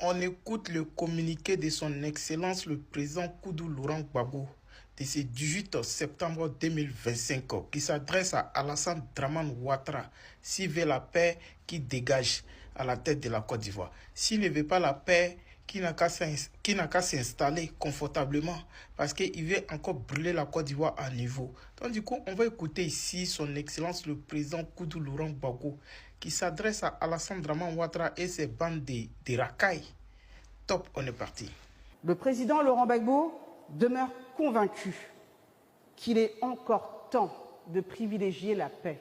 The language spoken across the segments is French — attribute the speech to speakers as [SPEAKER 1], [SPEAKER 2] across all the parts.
[SPEAKER 1] On écoute le communiqué de son Excellence le président Koudou Laurent Gbagbo de ce 18 septembre 2025 qui s'adresse à Alassane Dramane Ouattara s'il veut la paix qui dégage à la tête de la Côte d'Ivoire. S'il ne veut pas la paix, qui n'a qu'à s'installer confortablement parce qu'il veut encore brûler la Côte d'Ivoire à niveau. Donc du coup, on va écouter ici son Excellence le président Koudou Laurent Gbagbo qui s'adresse à Alassane Dramane Ouattara et ses bandes de racailles. Top, on est parti.
[SPEAKER 2] Le président Laurent Gbagbo demeure convaincu qu'il est encore temps de privilégier la paix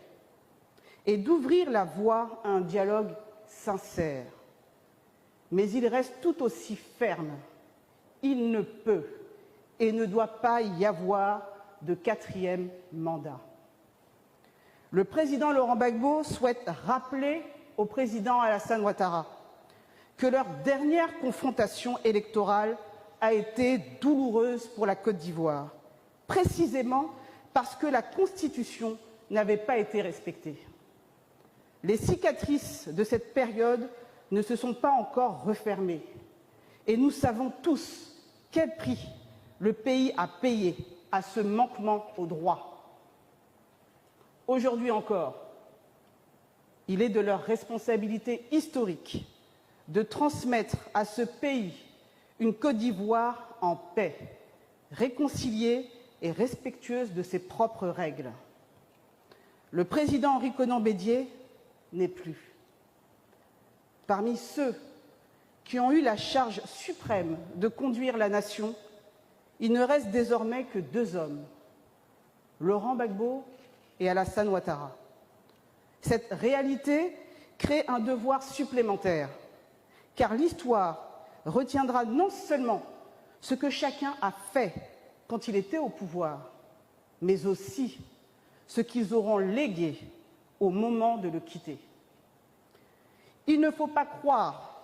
[SPEAKER 2] et d'ouvrir la voie à un dialogue sincère. Mais il reste tout aussi ferme. Il ne peut et ne doit pas y avoir de quatrième mandat. Le président Laurent Gbagbo souhaite rappeler au président Alassane Ouattara que leur dernière confrontation électorale a été douloureuse pour la Côte d'Ivoire, précisément parce que la Constitution n'avait pas été respectée. Les cicatrices de cette période ne se sont pas encore refermées et nous savons tous quel prix le pays a payé à ce manquement au droit. Aujourd'hui encore, il est de leur responsabilité historique de transmettre à ce pays une Côte d'Ivoire en paix, réconciliée et respectueuse de ses propres règles. Le président Henri Konan Bédié n'est plus. Parmi ceux qui ont eu la charge suprême de conduire la nation, il ne reste désormais que deux hommes, Laurent Gbagbo et Alassane Ouattara. Cette réalité crée un devoir supplémentaire, car l'histoire retiendra non seulement ce que chacun a fait quand il était au pouvoir, mais aussi ce qu'ils auront légué au moment de le quitter. Il ne faut pas croire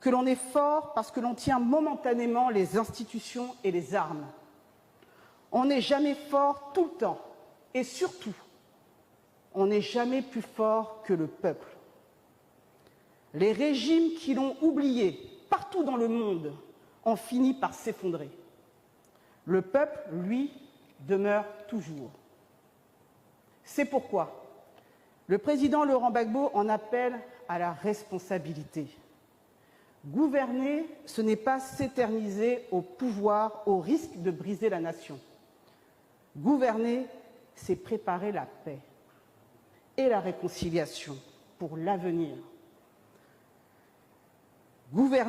[SPEAKER 2] que l'on est fort parce que l'on tient momentanément les institutions et les armes. On n'est jamais fort tout le temps et surtout, on n'est jamais plus fort que le peuple. Les régimes qui l'ont oublié partout dans le monde ont fini par s'effondrer. Le peuple, lui, demeure toujours. C'est pourquoi le président Laurent Gbagbo en appelle à la responsabilité. Gouverner, ce n'est pas s'éterniser au pouvoir au risque de briser la nation. Gouverner, c'est préparer la paix et la réconciliation pour l'avenir. Gouverner